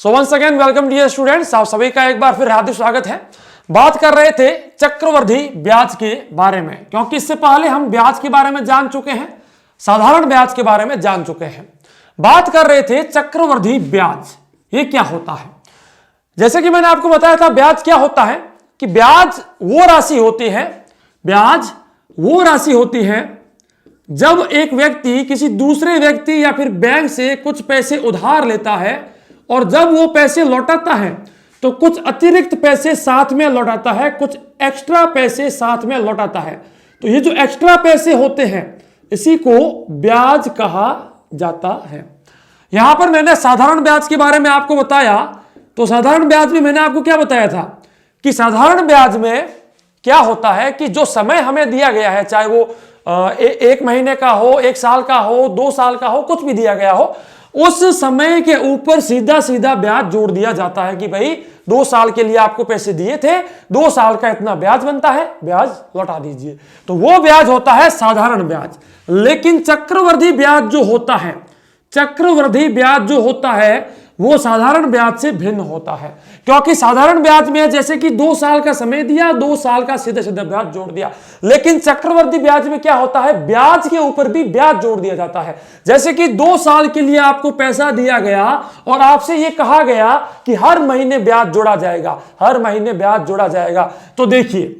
सो once again welcome dear students, आप सभी का एक बार फिर हार्दिक स्वागत है। बात कर रहे थे चक्रवृद्धि ब्याज के बारे में, क्योंकि इससे पहले हम ब्याज के बारे में जान चुके हैं, साधारण ब्याज के बारे में जान चुके हैं। बात कर रहे थे चक्रवृद्धि ब्याज, ये क्या होता है। जैसे कि मैंने आपको बताया था ब्याज क्या होता है, कि ब्याज वो राशि होती है, ब्याज वो राशि होती है जब एक व्यक्ति किसी दूसरे व्यक्ति या फिर बैंक से कुछ पैसे उधार लेता है और जब वो पैसे लौटाता है तो कुछ अतिरिक्त पैसे साथ में लौटाता है, कुछ एक्स्ट्रा पैसे साथ में लौटाता है। तो ये जो एक्स्ट्रा पैसे होते हैं इसी को ब्याज कहा जाता है। यहां पर मैंने साधारण ब्याज के बारे में आपको बताया, तो साधारण ब्याज में मैंने आपको क्या बताया था कि साधारण ब्याज में क्या होता है कि जो समय हमें दिया गया है, चाहे वो एक महीने का हो, एक साल का हो, 2 साल का हो, कुछ भी दिया गया हो, उस समय के ऊपर सीधा सीधा ब्याज जोड़ दिया जाता है कि भाई 2 साल के लिए आपको पैसे दिए थे, 2 साल का इतना ब्याज बनता है, ब्याज लौटा दीजिए। तो वो ब्याज होता है साधारण ब्याज। लेकिन चक्रवृद्धि ब्याज जो होता है, चक्रवृद्धि ब्याज जो होता है वो साधारण ब्याज से भिन्न होता है, क्योंकि साधारण ब्याज में जैसे कि 2 साल का समय दिया, 2 साल का सीधे सीधे ब्याज जोड़ दिया। लेकिन चक्रवृद्धि ब्याज में क्या होता है, ब्याज के ऊपर भी ब्याज जोड़ दिया जाता है। जैसे कि 2 साल के लिए आपको पैसा दिया गया और आपसे यह कहा गया कि हर महीने ब्याज जोड़ा जाएगा, हर महीने ब्याज जोड़ा जाएगा। तो देखिए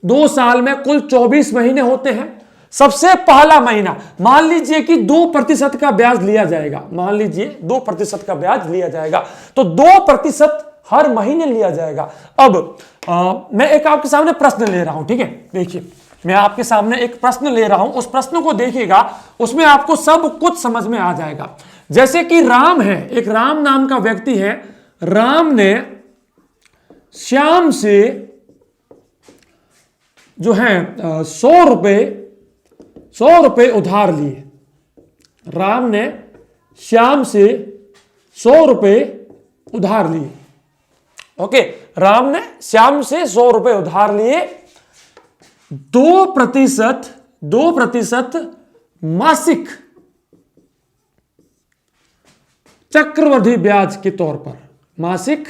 2 साल में कुल 24 महीने होते हैं। सबसे पहला महीना मान लीजिए कि 2% का ब्याज लिया जाएगा, मान लीजिए 2% का ब्याज लिया जाएगा, तो 2% हर महीने लिया जाएगा। अब मैं एक आपके सामने प्रश्न ले रहा हूं, ठीक है। देखिए मैं आपके सामने एक प्रश्न ले रहा हूं, उस प्रश्न को देखिएगा, उसमें आपको सब कुछ समझ में आ जाएगा। जैसे कि राम है, एक राम नाम का व्यक्ति है, राम ने श्याम से जो है 100 रुपए उधार लिए। राम ने श्याम से 100 रुपए उधार लिए। ओके, राम ने श्याम से 100 रुपए उधार लिए। 2% मासिक चक्रवृद्धि ब्याज के तौर पर, मासिक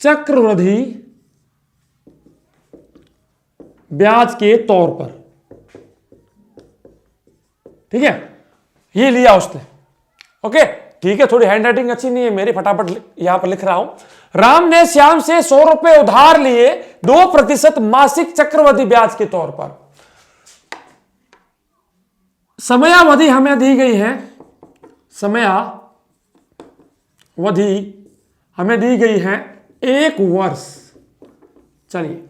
चक्रवृद्धि ब्याज के तौर पर, ठीक है, ये लिया उसने। ओके ठीक है, थोड़ी हैंडराइटिंग अच्छी नहीं है मेरी, फटाफट यहां पर लिख रहा हूं। राम ने श्याम से 100 रुपए उधार लिए 2% मासिक चक्रवृद्धि ब्याज के तौर पर। समयावधि हमें दी गई है, समयावधि हमें दी गई है 1 वर्ष। चलिए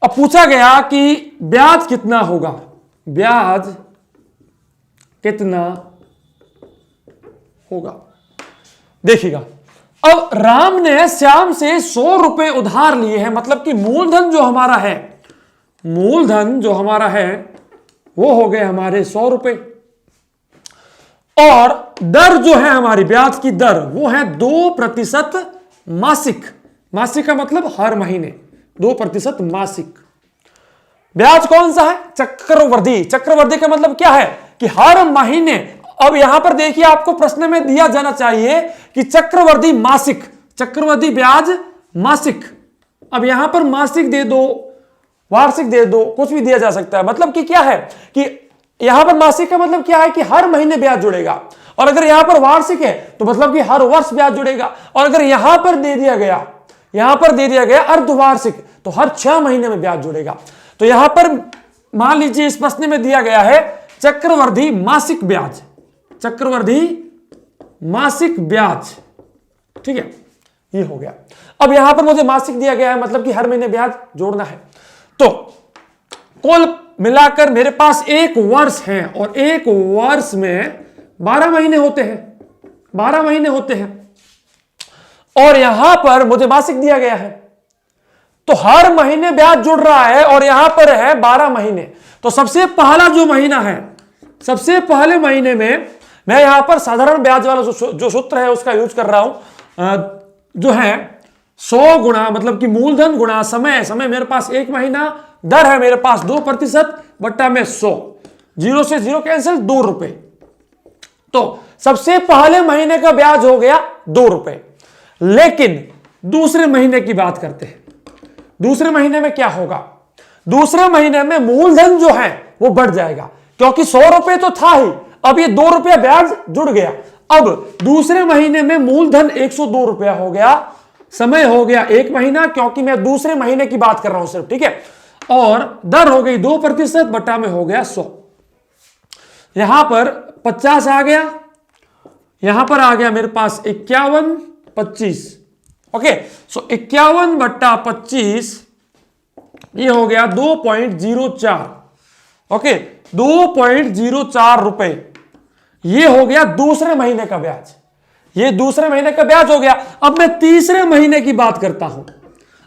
अब पूछा गया कि ब्याज कितना होगा, ब्याज कितना होगा। देखिएगा, अब राम ने श्याम से 100 रुपए उधार लिए हैं, मतलब कि मूलधन जो हमारा है, मूलधन जो हमारा है वो हो गए हमारे 100 रुपए, और दर जो है हमारी ब्याज की दर वो है 2% मासिक। मासिक का मतलब हर महीने, 2% मासिक। ब्याज कौन सा है, चक्रवृद्धि। चक्रवृद्धि का मतलब क्या है कि हर महीने। अब यहां पर देखिए आपको प्रश्न में दिया जाना चाहिए कि चक्रवृद्धि मासिक, चक्रवृद्धि ब्याज मासिक। अब यहां पर मासिक दे दो, वार्षिक दे दो, कुछ भी दिया जा सकता है। मतलब कि क्या है कि यहां पर मासिक का मतलब क्या है कि हर महीने ब्याज जुड़ेगा, और अगर यहां पर वार्षिक है तो मतलब कि हर वर्ष ब्याज जुड़ेगा। और अगर यहां पर दे दिया गया, यहां पर दे दिया गया अर्धवार्षिक, तो हर 6 महीने में ब्याज जुड़ेगा। तो यहां पर मान लीजिए इस प्रश्न में दिया गया है चक्रवृद्धि मासिक ब्याज, चक्रवृद्धि मासिक ब्याज, ठीक है, ये हो गया। अब यहां पर मुझे मासिक दिया गया है, मतलब कि हर महीने ब्याज जोड़ना है। तो कुल मिलाकर मेरे पास 1 वर्ष है, और 1 वर्ष में 12 महीने होते हैं, 12 महीने होते हैं, और यहां पर मुझे मासिक दिया गया है, तो हर महीने ब्याज जुड़ रहा है, और यहां पर है 12 महीने। तो सबसे पहला जो महीना है, सबसे पहले महीने में मैं यहां पर साधारण ब्याज वाला जो सूत्र है उसका यूज कर रहा हूं, जो है 100 गुणा, मतलब कि मूलधन गुणा समय। समय मेरे पास 1 महीना, दर है मेरे पास 2% बट्टा में 100, 0 से 0 कैंसिल, 2 रुपए। तो सबसे पहले महीने का ब्याज हो गया 2 रुपए, लेकिन दूसरे महीने की बात करते हैं। दूसरे महीने में क्या होगा? दूसरे महीने में मूलधन जो है वो बढ़ जाएगा, क्योंकि 100 रुपए तो था ही, अब ये 2 रुपया ब्याज जुड़ गया। अब दूसरे महीने में मूलधन 102 रुपया हो गया, समय हो गया 1 महीना, क्योंकि मैं दूसरे महीने की बात कर रहा हूं सिर्फ, ठीक है। और दर हो गई 2% बटा में हो गया 100। यहां पर 50 आ गया, यहां पर आ गया मेरे पास 51, 25। ओके, सो 51 बट्टा 25 ये हो गया 2.04। ओके, 2.04 रुपए ये हो गया दूसरे महीने का ब्याज। ये दूसरे महीने का ब्याज हो गया। अब मैं तीसरे महीने की बात करता हूं।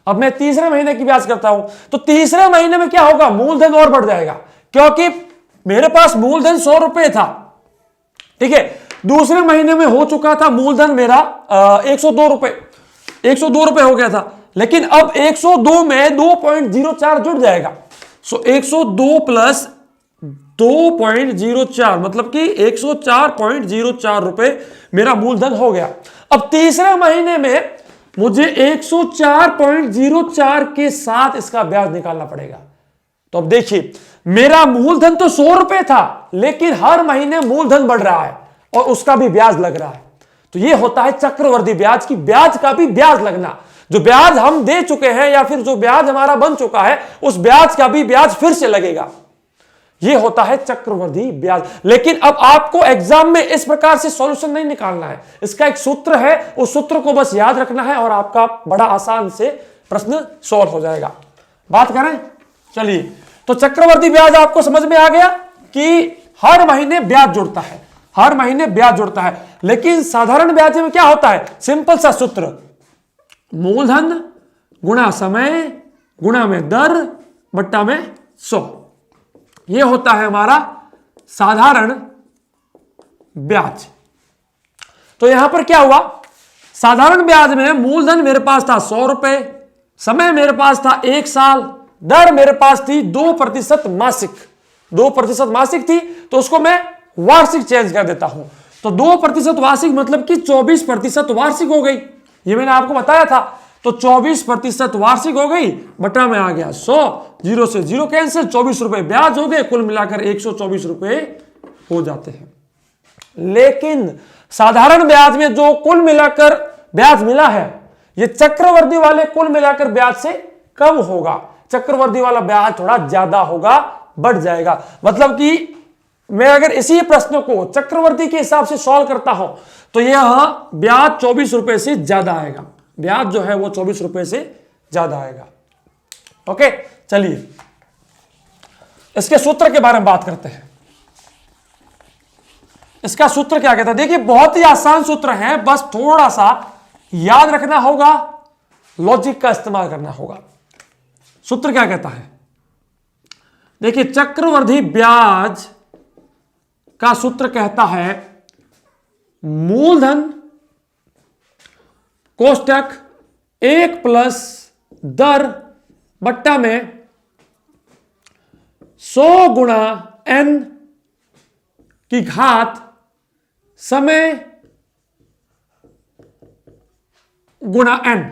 अब मैं तीसरे महीने की ब्याज करता हूं, तो तीसरे महीने में क्या होगा? मूलधन और बढ़ जाएगा, क्योंकि मेरे पास मूलधन 100 रुपए था, ठीक है। दूसरे महीने में हो चुका था मूलधन मेरा 102 रुपए, 102 रुपए हो गया था, लेकिन अब 102 में 2.04 जुड़ जाएगा। सो 102 प्लस 2.04 मतलब कि 104.04 रुपए मेरा मूलधन हो गया। अब तीसरे महीने में मुझे 104.04 के साथ इसका ब्याज निकालना पड़ेगा। तो अब देखिए, मेरा मूलधन तो 100 रुपए था, लेकिन हर महीने मूलधन बढ़ रहा है और उसका भी ब्याज लग रहा है। तो यह होता है चक्रवृद्धि ब्याज की, ब्याज का भी ब्याज लगना। जो ब्याज हम दे चुके हैं या फिर जो ब्याज हमारा बन चुका है, उस ब्याज का भी ब्याज फिर से लगेगा। यह होता है चक्रवृद्धि ब्याज। लेकिन अब आपको एग्जाम में इस प्रकार से सॉल्यूशन नहीं निकालना है, इसका एक सूत्र है, उस सूत्र को बस याद रखना है और आपका बड़ा आसान से प्रश्न सॉल्व हो जाएगा। बात करें, चलिए, तो चक्रवृद्धि ब्याज आपको समझ में आ गया कि हर महीने ब्याज जुड़ता है, हर महीने ब्याज जुड़ता है। लेकिन साधारण ब्याज में क्या होता है? सिंपल सा सूत्र, मूलधन गुणा समय गुणा में दर बट्टा में 100। यह होता है हमारा साधारण ब्याज। तो यहां पर क्या हुआ? साधारण ब्याज में मूलधन मेरे पास था 100 रुपए, समय मेरे पास था 1 साल, दर मेरे पास थी 2% मासिक, 2% मासिक थी, तो उसको मैं वार्षिक चेंज कर देता हूं। तो 2% वार्षिक मतलब कि 24% वार्षिक हो गई, ये मैंने आपको बताया था। तो 24% वार्षिक हो गई, बटा में आ गया 100, 0 से 0 कैंसिल, 24 रुपए ब्याज हो गए, कुल मिलाकर 124 रुपए हो जाते हैं। लेकिन साधारण ब्याज में जो कुल मिलाकर ब्याज मिला है, यह चक्रवृद्धि वाले कुल मिलाकर ब्याज से कम होगा। चक्रवृद्धि वाला ब्याज थोड़ा ज्यादा होगा, बढ़ जाएगा। मतलब कि मैं अगर इसी प्रश्न को चक्रवृद्धि के हिसाब से सॉल्व करता हूं, तो यह ब्याज 24 रुपए से ज्यादा आएगा, ब्याज जो है वो 24 रुपए से ज्यादा आएगा। ओके, चलिए इसके सूत्र के बारे में बात करते हैं। इसका सूत्र क्या कहता है? देखिए, बहुत ही आसान सूत्र है, बस थोड़ा सा याद रखना होगा, लॉजिक का इस्तेमाल करना होगा। सूत्र क्या कहता है? देखिए, चक्रवृद्धि ब्याज का सूत्र कहता है मूलधन कोष्टक 1 प्लस दर बट्टा में 100 गुणा n की घात समय गुणा n।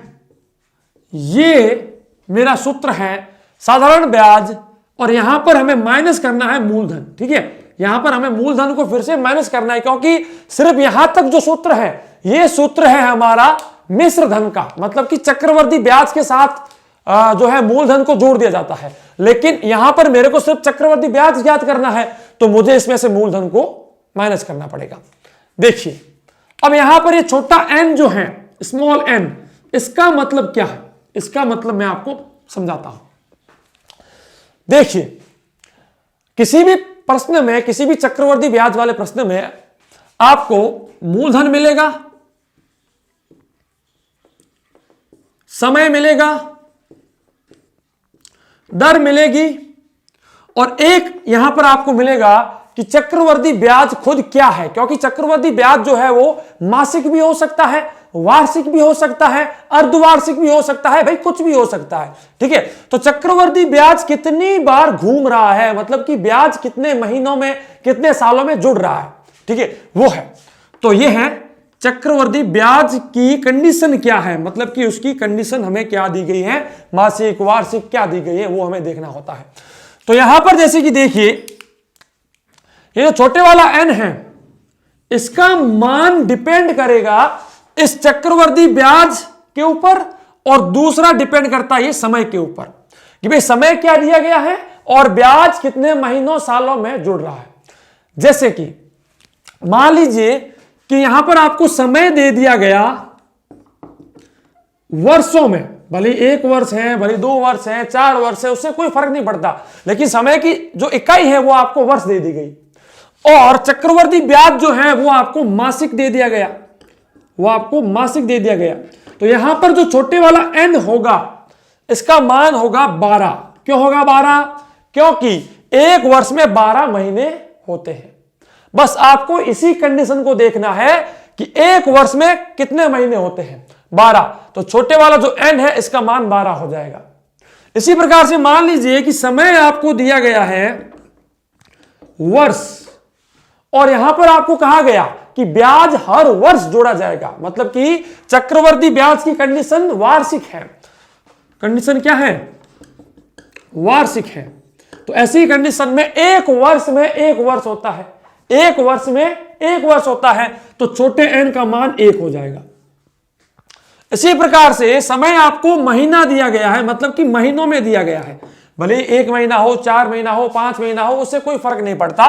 ये मेरा सूत्र है साधारण ब्याज, और यहां पर हमें माइनस करना है मूलधन, ठीक है। यहां पर हमें मूलधन को फिर से माइनस करना है, क्योंकि सिर्फ यहां तक जो सूत्र है, यह सूत्र है हमारा मिश्र धन का, मतलब कि चक्रवृद्धि ब्याज के साथ जो है मूलधन को जोड़ दिया जाता है। लेकिन यहां पर मेरे को सिर्फ चक्रवृद्धि ब्याज ज्ञात करना है, तो मुझे इसमें से मूलधन को माइनस करना पड़ेगा। देखिए, अब यहां पर ये छोटा n जो है, स्मॉल n, इसका मतलब क्या है? इसका मतलब मैं आपको समझाता हूं। देखिए, किसी भी प्रश्न में, किसी भी चक्रवृद्धि ब्याज वाले प्रश्न में आपको मूलधन मिलेगा, समय मिलेगा, दर मिलेगी, और एक यहां पर आपको मिलेगा कि चक्रवृद्धि ब्याज खुद क्या है। क्योंकि चक्रवृद्धि ब्याज जो है वो मासिक भी हो सकता है, वार्षिक भी हो सकता है, अर्धवार्षिक भी हो सकता है, भाई कुछ भी हो सकता है, ठीक है। तो चक्रवृद्धि ब्याज कितनी बार घूम रहा है, मतलब कि ब्याज कितने महीनों में, कितने सालों में जुड़ रहा है, ठीक है, वो है। तो ये है चक्रवर्ती ब्याज की कंडीशन क्या है, मतलब कि उसकी कंडीशन हमें क्या दी गई है, मासिक वार्षिक क्या दी गई है, वो हमें देखना होता है। तो यहां पर जैसे कि देखिए ये जो छोटे वाला n है इसका मान डिपेंड करेगा इस चक्रवर्ती ब्याज के ऊपर, और दूसरा डिपेंड करता है ये समय के ऊपर कि भाई समय क्या दिया गया है और ब्याज कितने महीनों सालों में जुड़ रहा है। जैसे कि मान लीजिए कि यहां पर आपको समय दे दिया गया वर्षों में, भले 1 वर्ष है, भले 2 वर्ष है, 4 वर्ष है, उससे कोई फर्क नहीं पड़ता, लेकिन समय की जो इकाई है वो आपको वर्ष दे दी गई, और चक्रवर्ती ब्याज जो है वो आपको मासिक दे दिया गया, वो आपको मासिक दे दिया गया। तो यहां पर जो छोटे वाला n होगा इसका मान होगा 12। क्यों होगा 12? क्योंकि 1 वर्ष में 12 महीने होते हैं। बस आपको इसी कंडीशन को देखना है कि 1 वर्ष में कितने महीने होते हैं, 12। तो छोटे वाला जो n है इसका मान 12 हो जाएगा। इसी प्रकार से मान लीजिए कि समय आपको दिया गया है वर्ष, और यहां पर आपको कहा गया कि ब्याज हर वर्ष जोड़ा जाएगा, मतलब कि चक्रवर्ती ब्याज की कंडीशन वार्षिक है। कंडीशन क्या है? वार्षिक है। तो ऐसी कंडीशन में 1 वर्ष में 1 वर्ष होता है, 1 वर्ष में 1 वर्ष होता है, तो छोटे n का मान 1 हो जाएगा। इसी प्रकार से समय आपको महीना दिया गया है, मतलब कि महीनों में दिया गया है, भले 1 महीना हो, 4 महीना हो, 5 महीना हो, उससे कोई फर्क नहीं पड़ता।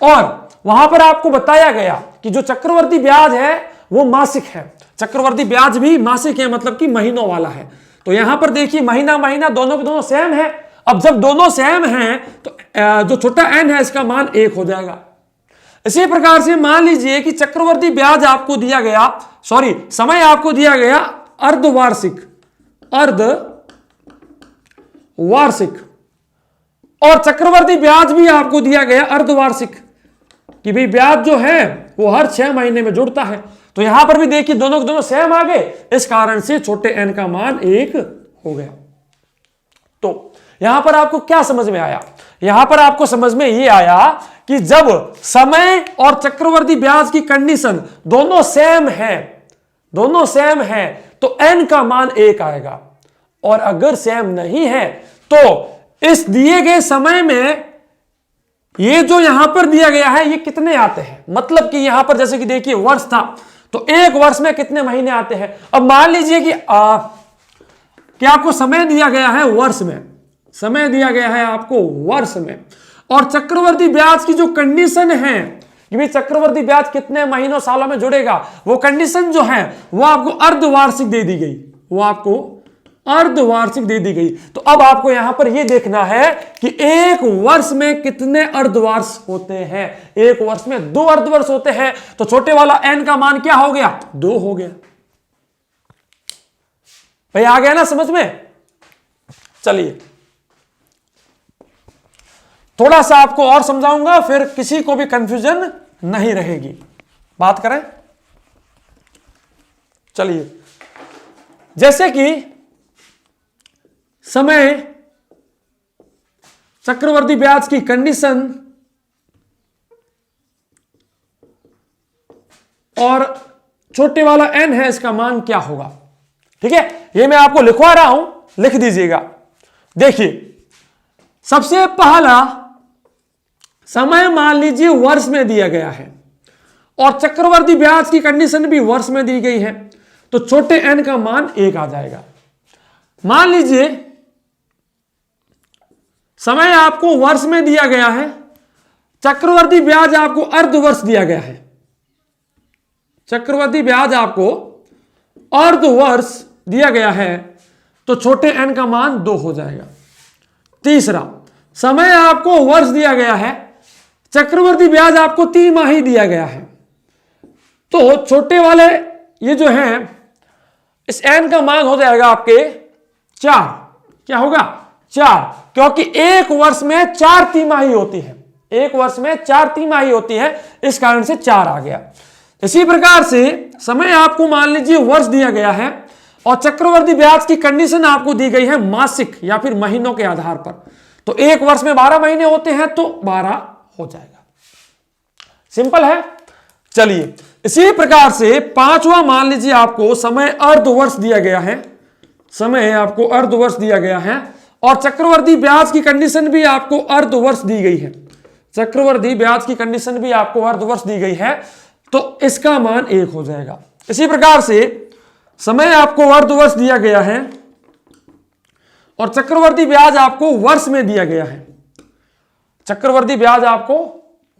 और वहां पर आपको बताया गया कि जो चक्रवर्ती ब्याज है वो मासिक है, चक्रवर्ती ब्याज भी मासिक है, मतलब कि महीनों वाला है। तो यहां पर देखिए महीना महीना दोनों के दोनों सेम है। अब जब दोनों सेम हैं तो जो छोटा n है इसका मान 1 हो जाएगा। इसी प्रकार से मान लीजिए कि चक्रवर्ती ब्याज आपको दिया गया, सॉरी समय आपको दिया गया अर्धवार्षिक, अर्धवार्षिक, और चक्रवर्ती ब्याज भी आपको दिया गया अर्धवार्षिक, कि भाई ब्याज जो है वो हर 6 महीने में जुड़ता है। तो यहां पर भी देखिए दोनों के दोनों सेम आ गए, इस कारण से छोटे n का मान 1 हो गया। तो यहां पर आपको क्या समझ में आया? यहां पर आपको समझ में ये आया कि जब समय और चक्रवर्ती ब्याज की कंडीशन दोनों सेम है, दोनों सेम है, तो n का मान 1 आएगा, और अगर सेम नहीं है तो इस दिए गए समय में ये जो यहां पर दिया गया है ये कितने आते हैं, मतलब कि यहां पर जैसे कि देखिए वर्ष था तो 1 वर्ष में कितने महीने आते हैं। अब मान लीजिए कि आपको समय दिया गया है वर्ष में, समय दिया गया है आपको वर्ष में, और चक्रवर्ती ब्याज की जो कंडीशन है कि भाई चक्रवर्ती ब्याज कितने महीनों सालों में जुड़ेगा, वो कंडीशन जो है वो आपको अर्धवार्षिक दे दी गई, वो आपको अर्धवार्षिक दे दी गई। तो अब आपको यहां पर यह देखना है कि 1 वर्ष में कितने अर्धवार्ष होते हैं। 1 वर्ष में 2 अर्धवर्ष होते हैं, तो छोटे वाला n का मान क्या हो गया? 2 हो गया। भाई आ गया ना समझ में? चलिए थोड़ा सा आपको और समझाऊंगा, फिर किसी को भी कंफ्यूजन नहीं रहेगी। बात करें, चलिए जैसे कि समय चक्रवर्ती ब्याज की कंडीशन और छोटे वाला n है, इसका मान क्या होगा? ठीक है, ये मैं आपको लिखवा रहा हूं, लिख दीजिएगा। देखिए सबसे पहला समय मान लीजिए वर्ष में दिया गया है, और चक्रवर्ती ब्याज की कंडीशन भी वर्ष में दी गई है, तो छोटे n का मान 1 आ जाएगा। मान लीजिए समय आपको वर्ष में दिया गया है, चक्रवर्ती ब्याज आपको अर्धवर्ष दिया गया है, चक्रवर्ती ब्याज आपको अर्धवर्ष दिया गया है, तो छोटे n का मान 2 हो जाएगा। तीसरा समय आपको वर्ष दिया गया है, चक्रवर्ती ब्याज आपको तिमाही दिया गया है, तो छोटे वाले ये जो है इस n का मान हो जाएगा आपके 4। क्या होगा? 4, क्योंकि 1 वर्ष में 4 तिमाही होती है, 1 वर्ष में 4 तिमाही होती है, इस कारण से 4 आ गया। इसी प्रकार से समय आपको मान लीजिए वर्ष दिया गया है, और चक्रवर्ती ब्याज की कंडीशन आपको दी गई है मासिक या फिर महीनों के आधार पर, तो 1 वर्ष में 12 महीने होते हैं, तो 12 हो जाएगा। सिंपल है। चलिए इसी प्रकार से पांचवा मान लीजिए आपको समय अर्धवर्ष दिया गया है, समय आपको अर्धवर्ष दिया गया है और चक्रवर्ती ब्याज की कंडीशन भी आपको अर्धवर्ष दी गई है, चक्रवर्ती ब्याज की कंडीशन भी आपको अर्धवर्ष दी गई है, तो इसका मान 1 हो जाएगा। इसी प्रकार से समय आपको अर्धवर्ष दिया गया है और चक्रवर्ती ब्याज आपको वर्ष में दिया गया है, चक्रवर्ती ब्याज आपको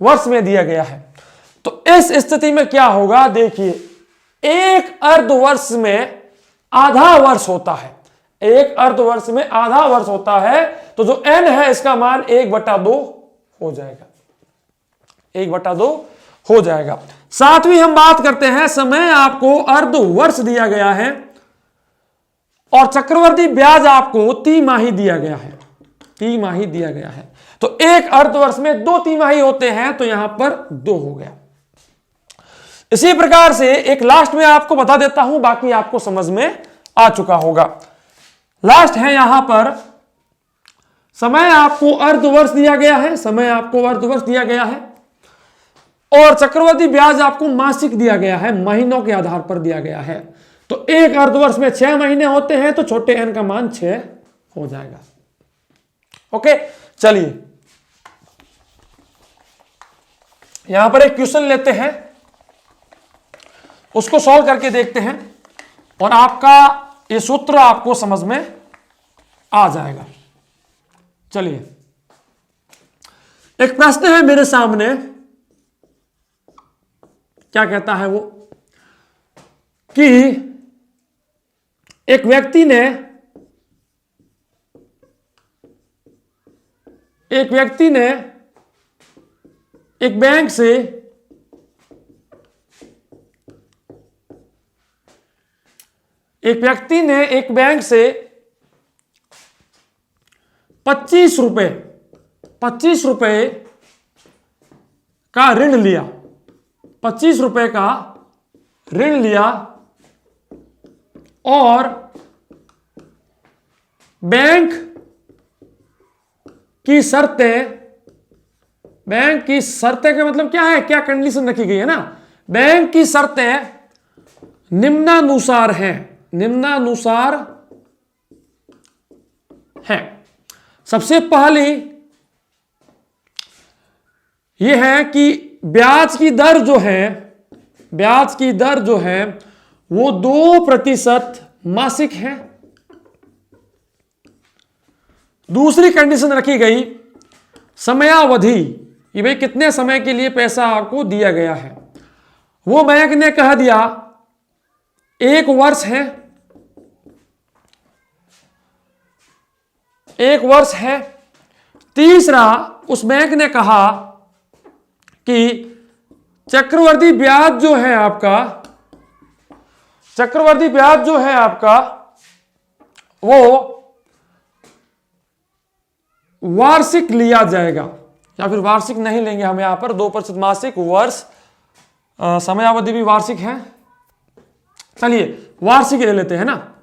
वर्ष में दिया गया है। तो इस स्थिति में क्या होगा, देखिए एक अर्धवर्ष में आधा वर्ष होता है, एक अर्धवर्ष में आधा वर्ष होता है, तो जो n है इसका मान 1/2 हो जाएगा, 1/2 हो जाएगा। सातवीं हम बात करते हैं, समय आपको अर्धवर्ष दिया गया है और चक्रवर्ती ब्याज आपको तिमाही दिया गया है, तिमाही दिया गया है। तो एक अर्धवर्ष में 2 तिमाही होते हैं, तो यहां पर 2 हो गया। इसी प्रकार से एक लास्ट में आपको बता देता हूं, बाकी आपको समझ में आ चुका होगा। लास्ट है यहां पर समय आपको अर्धवर्ष दिया गया है, समय आपको अर्धवर्ष दिया गया है और चक्रवर्ती ब्याज आपको मासिक दिया गया है, महीनों के आधार पर दिया गया है। तो एक अर्धवर्ष में 6 महीने होते हैं, तो छोटे n का मान 6 हो जाएगा। ओके, चलिए यहां पर एक क्वेश्चन लेते हैं, उसको सॉल्व करके देखते हैं और आपका ये सूत्र आपको समझ में आ जाएगा। चलिए एक प्रश्न है मेरे सामने, क्या कहता है वो कि एक व्यक्ति ने एक बैंक से एक 25 रुपए का ऋण लिया, 25 रुपए का ऋण लिया और बैंक की शर्तें का मतलब क्या है, क्या कंडीशन रखी गई है ना, बैंक की शर्तें निम्नानुसार है। सबसे पहली यह है कि ब्याज की दर जो है वो 2% मासिक है। दूसरी कंडीशन रखी गई समयावधि, कि भाई कितने समय के लिए पैसा आपको दिया गया है, वो बैंक ने कह दिया 1 वर्ष है, 1 वर्ष है। तीसरा उस बैंक ने कहा कि चक्रवर्ती ब्याज जो है आपका वो वार्षिक लिया जाएगा, या फिर वार्षिक नहीं लेंगे हम यहां पर, 2% मासिक, वर्ष, समयावधि भी वार्षिक है। चलिए वार्षिक ले लेते हैं ना,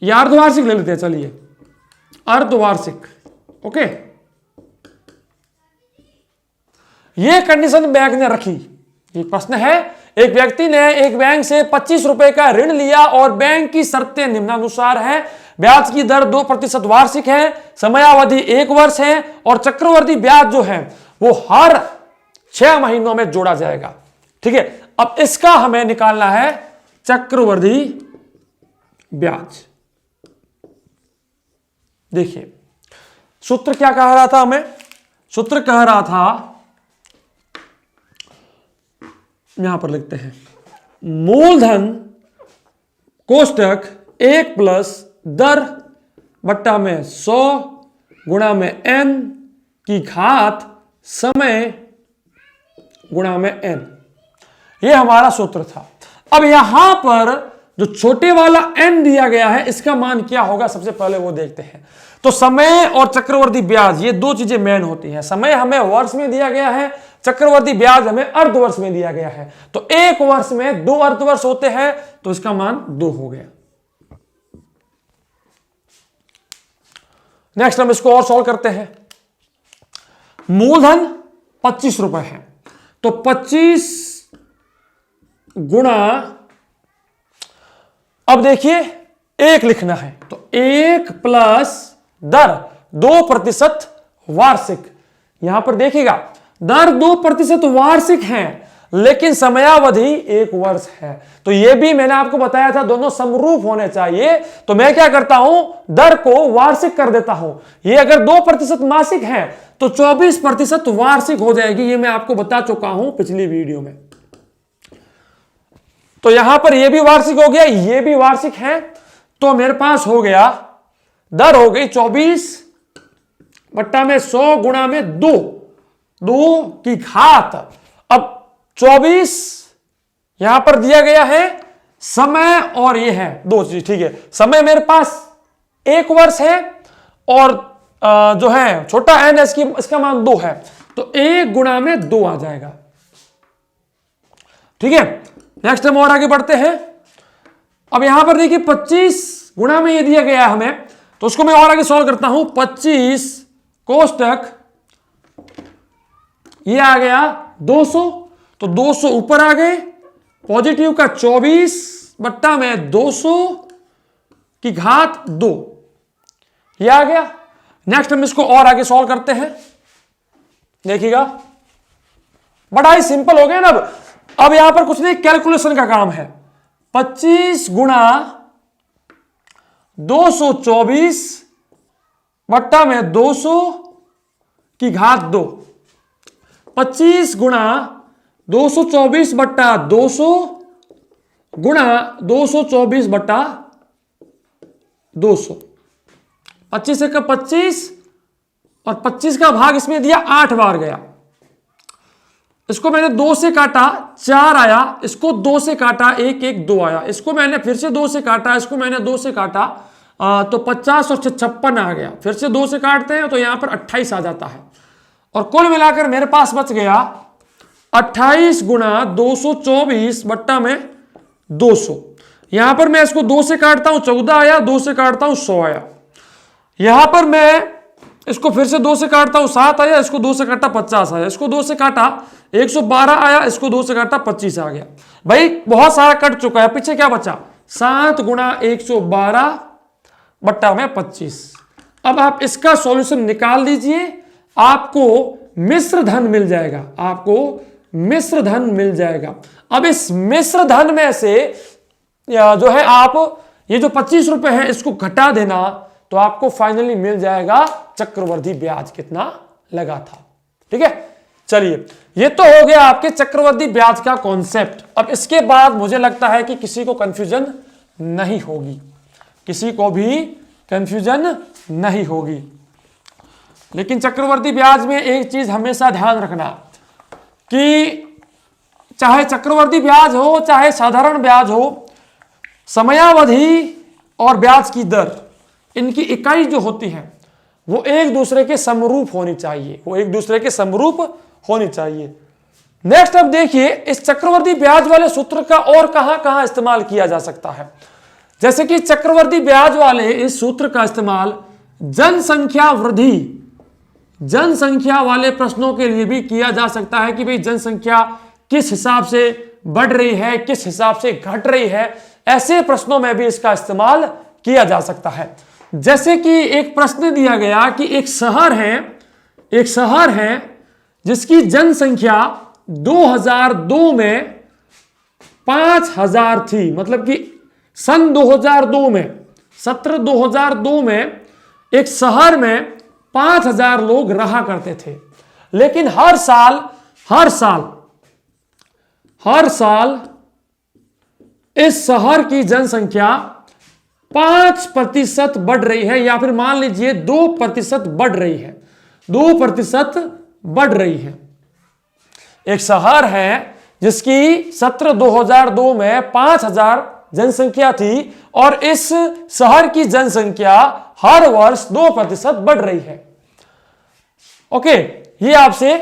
या अर्धवार्षिक ले लेते हैं, चलिए अर्धवार्षिक। ओके, ये कंडीशन बैंक ने रखी। ये प्रश्न है, एक व्यक्ति ने एक बैंक से 25 रुपए का ऋण लिया और बैंक की शर्तें निम्नानुसार है, ब्याज की दर 2% वार्षिक है, समयावधि 1 वर्ष है और चक्रवर्ती ब्याज जो है वो हर 6 महीनों में जोड़ा जाएगा। ठीक है, अब इसका हमें निकालना है चक्रवर्ती ब्याज। देखिए सूत्र क्या कह रहा था हमें, सूत्र कह रहा था, यहां पर लिखते हैं, मूलधन कोष्टक 1 प्लस दर बट्टा में 100 गुणा में n की घात समय गुणा में n, ये हमारा सूत्र था। अब यहां पर जो छोटे वाला n दिया गया है, इसका मान क्या होगा, सबसे पहले वो देखते हैं। तो समय और चक्रवर्ती ब्याज, ये 2 चीजें मेन होती हैं। समय हमें वर्ष में दिया गया है, चक्रवर्ती ब्याज हमें अर्धवर्ष में दिया गया है। तो 1 वर्ष में 2 अर्धवर्ष होते हैं, तो इसका मान 2 हो गया। नेक्स्ट हम इसको और सॉल्व करते हैं। मूलधन 25 रुपए है, तो 25 गुणा, अब देखिए 1 लिखना है तो 1 प्लस दर 2% वार्षिक। यहां पर देखिएगा दर 2% वार्षिक है लेकिन समयावधि 1 वर्ष है। तो यह भी मैंने आपको बताया था दोनों समरूप होने चाहिए। तो मैं क्या करता हूं, दर को वार्षिक कर देता हूं। ये अगर 2% मासिक है तो 24% वार्षिक हो जाएगी। ये मैं आपको बता चुका हूं पिछली वीडियो में। तो यहां पर यह भी वार्षिक हो गया, यह भी वार्षिक है। तो मेरे पास हो गया दर हो गई 24/100 गुणा में 2 की घात। अब 24 यहां पर दिया गया है समय और ये है 2 चीज, ठीक है। समय मेरे पास 1 वर्ष है और जो है छोटा n इसका मान 2 है तो 1 गुणा में 2 आ जाएगा, ठीक है। नेक्स्ट हम और आगे बढ़ते हैं। अब यहां पर देखिए 25 गुणा में ये दिया गया है हमें, तो उसको मैं और आगे सॉल्व करता हूं। 25 कोष्टक ये आ गया 200, तो 200 ऊपर आ गए, पॉजिटिव का 24/200 की घात 2 ये आ गया। नेक्स्ट हम इसको और आगे सॉल्व करते हैं, देखिएगा बड़ा ही सिंपल हो गया ना। अब यहां पर कुछ नहीं, कैलकुलेशन का काम है। 25 गुणा 224/200 की घात 2, 25 गुणा 224/200 गुणा 224/200, 25 का 25 और 25 का भाग इसमें दिया 8 बार गया। इसको मैंने 2 से काटा 4 आया, इसको 2 से काटा 1 1 2 आया, इसको मैंने फिर से 2 से काटा, इसको मैंने 2 से काटा तो 50 और 56 आ गया। फिर से 2 से काटते हैं तो यहां पर 28 आ जाता है और कुल मिलाकर मेरे पास बच गया 28 गुणा 224/200। यहां पर मैं इसको 2 से काटता हूं 14 आया, 2 से काटता हूं 100 आया। यहां पर मैं इसको फिर से 2 से काटता हूं 7 आया, इसको 2 से काटा 50 आया, इसको 2 से काटा 112 आया, इसको 2 से काटा 25 आ गया। भाई बहुत सारा कट चुका है, पीछे क्या बचा 7 गुणा 112/25। अब आप इसका सॉल्यूशन निकाल लीजिए, आपको मिश्र धन मिल जाएगा, आपको मिश्र धन मिल जाएगा। अब इस मिश्र धन में से जो है आप ये जो 25 रुपए है इसको घटा देना तो आपको फाइनली मिल जाएगा चक्रवर्ती ब्याज कितना लगा था, ठीक है। चलिए ये तो हो गया आपके चक्रवर्ती ब्याज का कॉन्सेप्ट। अब इसके बाद मुझे लगता है कि किसी को कंफ्यूजन नहीं होगी, किसी को भी कंफ्यूजन नहीं होगी। लेकिन चक्रवर्ती ब्याज में एक चीज हमेशा ध्यान रखना कि चाहे चक्रवर्ती ब्याज हो चाहे साधारण ब्याज हो, समयावधि और ब्याज की दर, इनकी इकाई जो होती है वो एक दूसरे के समरूप होनी चाहिए, वो एक दूसरे के समरूप होनी चाहिए। नेक्स्ट अब देखिए इस चक्रवर्ती ब्याज वाले सूत्र का और कहां कहां इस्तेमाल किया जा सकता है। जैसे कि चक्रवर्ती ब्याज वाले इस सूत्र का इस्तेमाल जनसंख्या वृद्धि, जनसंख्या वाले प्रश्नों के लिए भी किया जा सकता है कि भाई जनसंख्या किस हिसाब से बढ़ रही है, किस हिसाब से घट रही है, ऐसे प्रश्नों में भी इसका इस्तेमाल किया जा सकता है। जैसे कि एक प्रश्न दिया गया कि एक शहर है जिसकी जनसंख्या 2002 में 5000 थी, मतलब कि सन 2002 में, सत्र 2002 में एक शहर में 5000 लोग रहा करते थे। लेकिन हर साल इस शहर की जनसंख्या 5% बढ़ रही है, या फिर मान लीजिए 2% बढ़ रही है, 2% बढ़ रही है। एक शहर है जिसकी सत्र 2002 में 5000 जनसंख्या थी और इस शहर की जनसंख्या हर वर्ष 2% बढ़ रही है। ओके, ये आपसे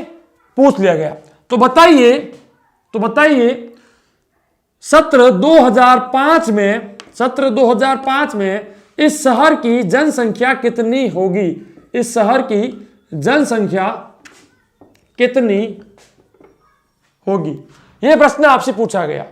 पूछ लिया गया। तो बताइए सत्र 2005 में इस शहर की जनसंख्या कितनी होगी, इस शहर की जनसंख्या कितनी होगी, यह प्रश्न आपसे पूछा गया।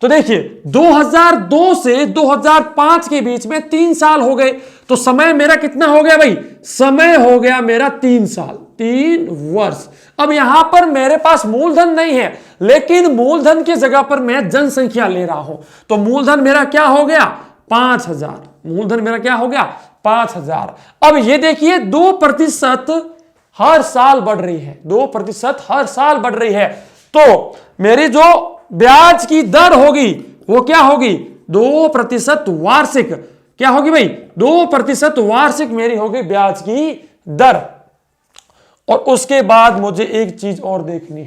तो देखिए 2002 से 2005 के बीच में 3 साल हो गए, तो समय मेरा कितना हो गया भाई? समय हो गया मेरा 3 साल, 3 वर्ष। अब यहां पर मेरे पास मूलधन नहीं है, लेकिन मूलधन की जगह पर मैं जनसंख्या ले रहा हूं, तो मूलधन मेरा क्या हो गया? 5000। मूलधन मेरा क्या हो गया? 5000। अब ये देखिए 2% हर साल बढ़ रही है, 2% हर साल बढ़ रही है, तो मेरी जो ब्याज की दर होगी वो क्या होगी? 2% वार्षिक। क्या होगी भाई? 2% वार्षिक मेरी होगी ब्याज की दर। और उसके बाद मुझे एक चीज और देखनी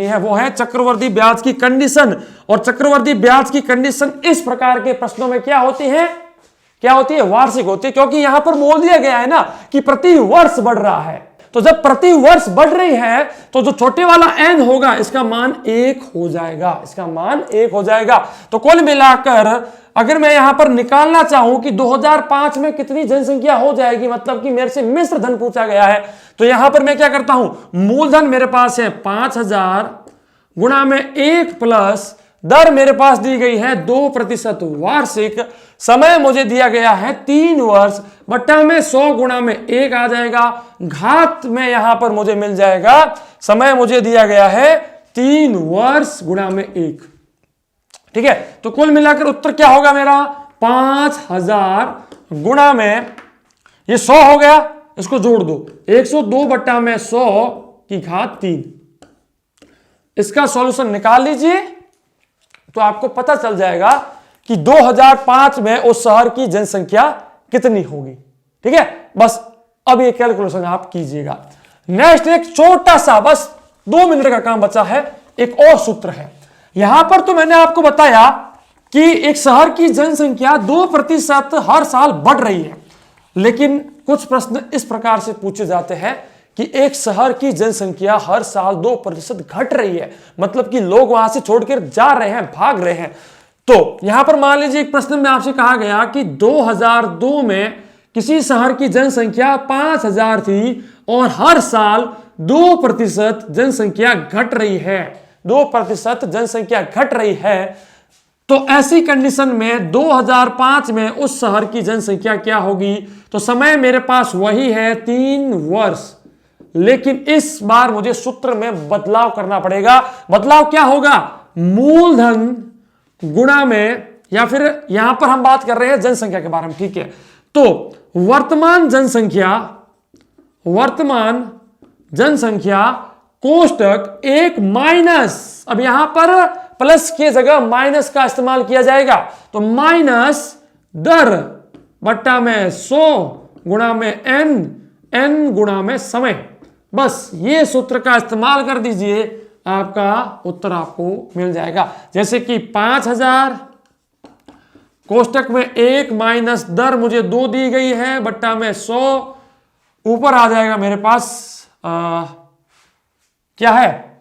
है, वो है चक्रवर्ती ब्याज की कंडीशन। और चक्रवर्ती ब्याज की कंडीशन इस प्रकार के प्रश्नों में क्या होती है? वार्षिक होती है, क्योंकि यहां पर बोल दिया गया है ना कि प्रति वर्ष बढ़ रहा है। तो जब प्रति वर्ष बढ़ रही है तो जो छोटे वाला n होगा इसका मान 1 हो जाएगा। तो कुल मिलाकर अगर मैं यहां पर निकालना चाहूं कि 2005 में कितनी जनसंख्या हो जाएगी, मतलब कि मेरे से मिश्र धन पूछा गया है, तो यहां पर मैं क्या करता हूं? मूलधन मेरे पास है 5000 गुणा में 1 प्लस दर मेरे पास दी गई है 2% वार्षिक, समय मुझे दिया गया है 3 वर्ष, बट्टा में 100 गुणा में 1 आ जाएगा, घात में यहां पर मुझे मिल जाएगा, समय मुझे दिया गया है 3 वर्ष गुणा में 1। ठीक है, तो कुल मिलाकर उत्तर क्या होगा मेरा? 5000 गुणा में ये 100 हो गया, इसको जोड़ दो, 102 बट्टा में 100 की घात 3। इसका सॉल्यूशन निकाल लीजिए तो आपको पता चल जाएगा कि 2005 में उस शहर की जनसंख्या कितनी होगी। ठीक है, बस अब ये कैलकुलेशन आप कीजिएगा। नेक्स्ट एक छोटा सा, बस 2 मिनट का काम बचा है, एक और सूत्र है। यहां पर तो मैंने आपको बताया कि एक शहर की जनसंख्या 2% हर साल बढ़ रही है, लेकिन कुछ प्रश्न इस प्रकार से पूछे जाते हैं कि एक शहर की जनसंख्या हर साल 2% घट रही है, मतलब कि लोग वहां से छोड़कर जा रहे हैं, भाग रहे हैं। तो यहां पर मान लीजिए एक प्रश्न में आपसे कहा गया कि 2002 में किसी शहर की जनसंख्या 5000 थी और हर साल 2% जनसंख्या घट रही है, 2% जनसंख्या घट रही है। तो ऐसी कंडीशन में 2005 में उस शहर की जनसंख्या क्या होगी? तो समय मेरे पास वही है 3 वर्ष, लेकिन इस बार मुझे सूत्र में बदलाव करना पड़ेगा। बदलाव क्या होगा? मूलधन गुणा में, या फिर यहां पर हम बात कर रहे हैं जनसंख्या के बारे में। ठीक है, तो वर्तमान जनसंख्या कोष्टक 1 माइनस, अब यहां पर प्लस के जगह माइनस का इस्तेमाल किया जाएगा, तो माइनस दर बट्टा में 100 गुणा में n गुणा में समय। बस ये सूत्र का इस्तेमाल कर दीजिए, आपका उत्तर आपको मिल जाएगा। जैसे कि 5000 कोष्टक में 1 माइनस दर मुझे 2 दी गई है, बट्टा में 100, ऊपर आ जाएगा मेरे पास क्या है?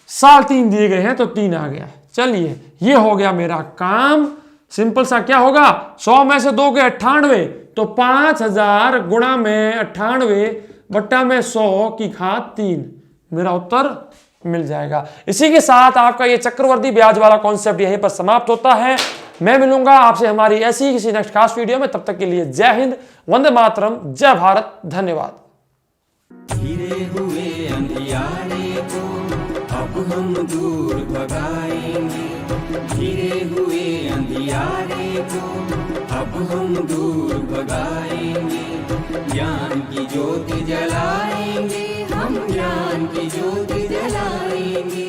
साल 3 दिए गए हैं तो 3 आ गया। चलिए ये हो गया मेरा काम, सिंपल सा। क्या होगा? 100 में से 2 गए 98, तो 5000 गुणा में 98 बट्टा में 100 की घात 3, मेरा उत्तर मिल जाएगा। इसी के साथ आपका ये चक्रवर्ती ब्याज वाला कॉन्सेप्ट यहीं पर समाप्त होता है। मैं मिलूंगा आपसे हमारी ऐसी ही किसी नेक्स्ट खास वीडियो में। तब तक के लिए जय हिंद, वंदे मातरम, जय भारत, धन्यवाद। घिरे हुए अंधियारे को अब हम दूर भगाएंगे, घिरे हुए अंधियारे को अब हम दूर भगाएंगे, ज्ञान की ज्योति जलाएंगे, हम ज्ञान की ज्योति जलाएंगे।